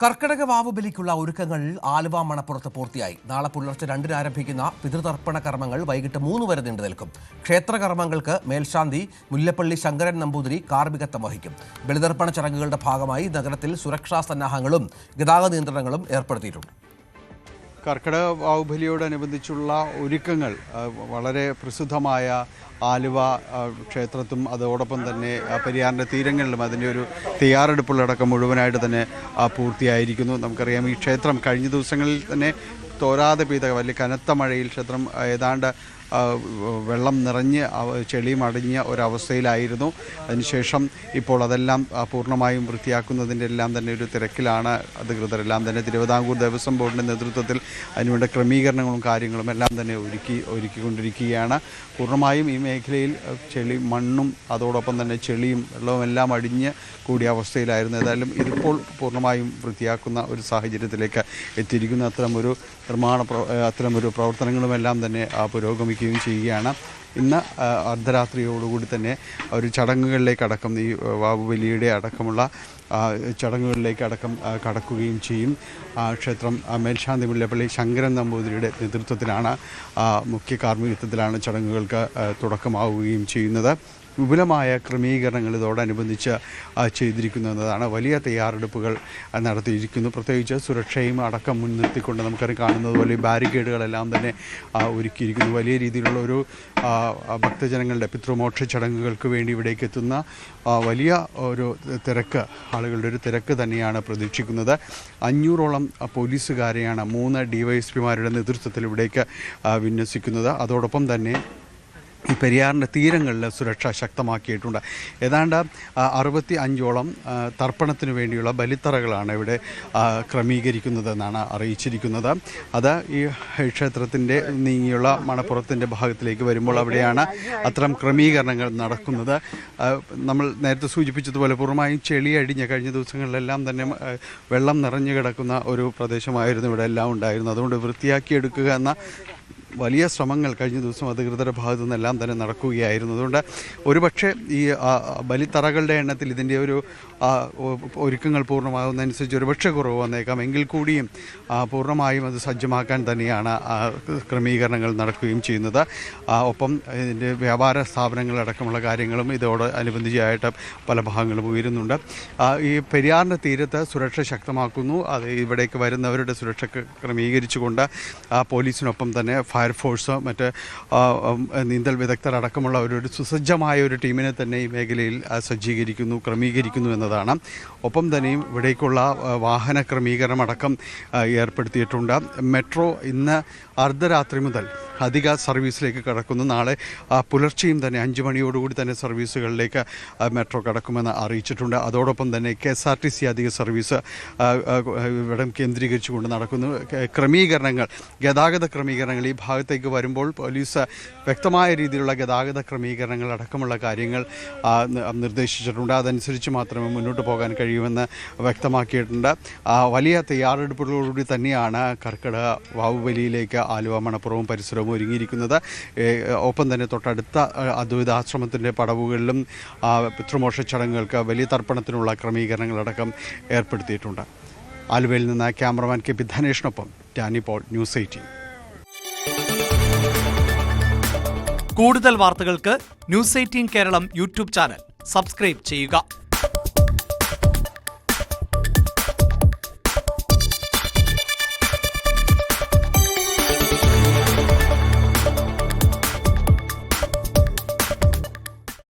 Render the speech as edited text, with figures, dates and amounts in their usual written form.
കർക്കിടക വാവ് ബലിക്കുള്ള ഒരുക്കങ്ങൾ ആലുവ മണപ്പുറത്ത് പൂർത്തിയായി. നാളെ പുലർച്ചെ 2-ന് ആരംഭിക്കുന്ന പിതൃതർപ്പണ കർമ്മങ്ങൾ വൈകിട്ട് 3 വരെ നീണ്ടു നിൽക്കും. ക്ഷേത്രകർമ്മങ്ങൾക്ക് മേൽശാന്തി മുല്ലപ്പള്ളി ശങ്കരൻ നമ്പൂതിരി കാർമ്മികത്വം വഹിക്കും. ബലിതർപ്പണ ചടങ്ങുകളുടെ ഭാഗമായി നഗരത്തിൽ സുരക്ഷാ സന്നാഹങ്ങളും ഗതാഗത നിയന്ത്രണങ്ങളും ഏർപ്പെടുത്തിയിട്ടുണ്ട്. കർക്കിടക വാവ് ബലിയോടനുബന്ധിച്ചുള്ള ഒരുക്കങ്ങൾ വളരെ പ്രസിദ്ധമായ ആലുവ ക്ഷേത്രത്തും അതോടൊപ്പം തന്നെ പെരിയാറിൻ്റെ തീരങ്ങളിലും അതിൻ്റെ ഒരു തയ്യാറെടുപ്പുകളടക്കം മുഴുവനായിട്ട് തന്നെ പൂർത്തിയായിരിക്കുന്നു. നമുക്കറിയാം, ഈ ക്ഷേത്രം കഴിഞ്ഞ ദിവസങ്ങളിൽ തന്നെ തോരാതെ പെയ്ത വലിയ കനത്ത മഴയിൽ ക്ഷേത്രം ഏതാണ്ട് വെള്ളം നിറഞ്ഞ് ചെളിയും അടിഞ്ഞ ഒരവസ്ഥയിലായിരുന്നു. അതിനുശേഷം ഇപ്പോൾ അതെല്ലാം പൂർണ്ണമായും വൃത്തിയാക്കുന്നതിൻ്റെ എല്ലാം തന്നെ ഒരു തിരക്കിലാണ് അധികൃതരെല്ലാം തന്നെ. തിരുവിതാംകൂർ ദേവസ്വം ബോർഡിൻ്റെ നേതൃത്വത്തിൽ അതിനുവേണ്ട ക്രമീകരണങ്ങളും കാര്യങ്ങളും എല്ലാം തന്നെ ഒരുക്കിക്കൊണ്ടിരിക്കുകയാണ്. പൂർണ്ണമായും ഈ മേഖലയിൽ മണ്ണും അതോടൊപ്പം തന്നെ ചെളിയും വെള്ളവും എല്ലാം അടിഞ്ഞ് കൂടിയ അവസ്ഥയിലായിരുന്നു. ഏതായാലും ഇതിപ്പോൾ പൂർണ്ണമായും വൃത്തിയാക്കുന്ന ഒരു സാഹചര്യത്തിലേക്ക് എത്തിയിരിക്കുന്നു. അത്തരമൊരു പ്രവർത്തനങ്ങളുമെല്ലാം തന്നെ പുരോഗമിക്കുകയും ചെയ്യുകയാണ്. ഇന്ന് അർദ്ധരാത്രിയോടുകൂടി തന്നെ ഒരു ചടങ്ങുകളിലേക്കടക്കം ഈ വാവുബലിയുടെ അടക്കമുള്ള ചടങ്ങുകളിലേക്കടക്കം കടക്കുകയും ചെയ്യും. ക്ഷേത്രം മേൽശാന്തി മുല്ലപ്പള്ളി ശങ്കരൻ നമ്പൂതിരിയുടെ നേതൃത്വത്തിലാണ്, മുഖ്യ കാർമ്മികത്വത്തിലാണ് ചടങ്ങുകൾക്ക് തുടക്കമാവുകയും ചെയ്യുന്നത്. വിപുലമായ ക്രമീകരണങ്ങൾ ഇതോടനുബന്ധിച്ച് ചെയ്തിരിക്കുന്നതാണ്. വലിയ തയ്യാറെടുപ്പുകൾ നടത്തിയിരിക്കുന്നു. പ്രത്യേകിച്ച് സുരക്ഷയും അടക്കം മുൻനിർത്തിക്കൊണ്ട് നമുക്കറിയാം, കാണുന്നത് പോലെ ബാരിക്കേഡുകളെല്ലാം തന്നെ ഒരുക്കിയിരിക്കുന്നു. വലിയ രീതിയിലുള്ള ഒരു ഭക്തജനങ്ങളുടെ പിതൃമോക്ഷ ചടങ്ങുകൾക്ക് വേണ്ടി ഇവിടേക്ക് എത്തുന്ന വലിയ ഒരു തിരക്ക്, ആളുകളുടെ ഒരു തിരക്ക് തന്നെയാണ് പ്രതീക്ഷിക്കുന്നത്. 500ഓളം പോലീസുകാരെയാണ് 3 DYSPമാരുടെ നേതൃത്വത്തിൽ ഇവിടേക്ക് വിന്യസിക്കുന്നത്. അതോടൊപ്പം തന്നെ ഈ പെരിയാറിൻ്റെ തീരങ്ങളിൽ സുരക്ഷ ശക്തമാക്കിയിട്ടുണ്ട്. ഏതാണ്ട് 65ഓളം തർപ്പണത്തിന് വേണ്ടിയുള്ള ബലിത്തറകളാണ് ഇവിടെ ക്രമീകരിക്കുന്നതെന്നാണ് അറിയിച്ചിരിക്കുന്നത്. അത് ഈ ക്ഷേത്രത്തിൻ്റെ നീങ്ങിയുള്ള മണപ്പുറത്തിൻ്റെ ഭാഗത്തിലേക്ക് വരുമ്പോൾ അവിടെയാണ് അത്തരം ക്രമീകരണങ്ങൾ നടക്കുന്നത്. നമ്മൾ നേരത്തെ സൂചിപ്പിച്ചതുപോലെ പൂർണ്ണമായും ചെളിയടിഞ്ഞ കഴിഞ്ഞ ദിവസങ്ങളിലെല്ലാം തന്നെ വെള്ളം നിറഞ്ഞു കിടക്കുന്ന ഒരു പ്രദേശമായിരുന്നു ഇവിടെ എല്ലാം ഉണ്ടായിരുന്നു. അതുകൊണ്ട് വൃത്തിയാക്കിയെടുക്കുക എന്ന വലിയ ശ്രമങ്ങൾ കഴിഞ്ഞ ദിവസം അധികൃതരുടെ ഭാഗത്തു നിന്നെല്ലാം തന്നെ നടക്കുകയായിരുന്നു. അതുകൊണ്ട് ഒരുപക്ഷെ ഈ ബലിത്തറകളുടെ എണ്ണത്തിൽ ഇതിൻ്റെ ഒരു ഒരുക്കങ്ങൾ പൂർണ്ണമാകുന്നതനുസരിച്ച് ഒരുപക്ഷെ കുറവ് വന്നേക്കാം. എങ്കിൽ കൂടിയും പൂർണ്ണമായും അത് സജ്ജമാക്കാൻ തന്നെയാണ് ക്രമീകരണങ്ങൾ നടക്കുകയും ചെയ്യുന്നത്. ഒപ്പം ഇതിൻ്റെ വ്യാപാര സ്ഥാപനങ്ങളടക്കമുള്ള കാര്യങ്ങളും ഇതോട് അനുബന്ധിച്ചായിട്ട് പല ഭാഗങ്ങളും ഉയരുന്നുണ്ട്. ഈ പെരിയാറിൻ്റെ തീരത്ത് സുരക്ഷ ശക്തമാക്കുന്നു. അത് ഇവിടേക്ക് വരുന്നവരുടെ സുരക്ഷ ക്രമീകരിച്ചുകൊണ്ട് പോലീസിനൊപ്പം തന്നെ ഫയർഫോഴ്സ്, മറ്റ് നീന്തൽ വിദഗ്ധരടക്കമുള്ള ഒരു സുസജ്ജമായ ഒരു ടീമിനെ തന്നെ ഈ മേഖലയിൽ സജ്ജീകരിക്കുന്നു, ക്രമീകരിക്കുന്നു എന്നതാണ്. ഒപ്പം തന്നെയും ഇവിടേക്കുള്ള വാഹന ക്രമീകരണം അടക്കം ഏർപ്പെടുത്തിയിട്ടുണ്ട്. മെട്രോ ഇന്ന് അർദ്ധരാത്രി മുതൽ അധിക സർവീസിലേക്ക് കടക്കുന്നു. നാളെ പുലർച്ചെയും തന്നെ 5 മണിയോടുകൂടി തന്നെ സർവീസുകളിലേക്ക് മെട്രോ കടക്കുമെന്ന് അറിയിച്ചിട്ടുണ്ട്. അതോടൊപ്പം തന്നെ KSRTC അധിക സർവീസ് ഇവിടം കേന്ദ്രീകരിച്ചുകൊണ്ട് നടക്കുന്നു. ഗതാഗത ക്രമീകരണങ്ങൾ ഈ ഭാഗത്തേക്ക് വരുമ്പോൾ പോലീസ് വ്യക്തമായ രീതിയിലുള്ള ഗതാഗത ക്രമീകരണങ്ങൾ അടക്കമുള്ള കാര്യങ്ങൾ നിർദ്ദേശിച്ചിട്ടുണ്ട്. അതനുസരിച്ച് മാത്രമേ മുന്നോട്ട് പോകാൻ കഴിയുമെന്ന് വ്യക്തമാക്കിയിട്ടുണ്ട്. വലിയ തയ്യാറെടുപ്പുകളോടുകൂടി തന്നെയാണ് കർക്കിടക വാവുബലിയിലേക്ക് ആലുവ മണപ്പുറവും പരിസരവും ഒരുങ്ങിയിരിക്കുന്നത്. ഒപ്പം തന്നെ തൊട്ടടുത്ത അദ്വൈതാശ്രമത്തിൻ്റെ പടവുകളിലും പിതൃമോക്ഷ ചടങ്ങുകൾക്ക് വലിയ തർപ്പണത്തിനുള്ള ക്രമീകരണങ്ങളടക്കം ഏർപ്പെടുത്തിയിട്ടുണ്ട്. ആലുവയിൽ നിന്ന് ക്യാമറമാൻ KP ധനേഷിനൊപ്പം ടാനി പോൾ, ന്യൂസ് 18. കൂടുതൽ വാർത്തകൾക്ക് news 18 Keralam YouTube channel subscribe ചെയ്യുക.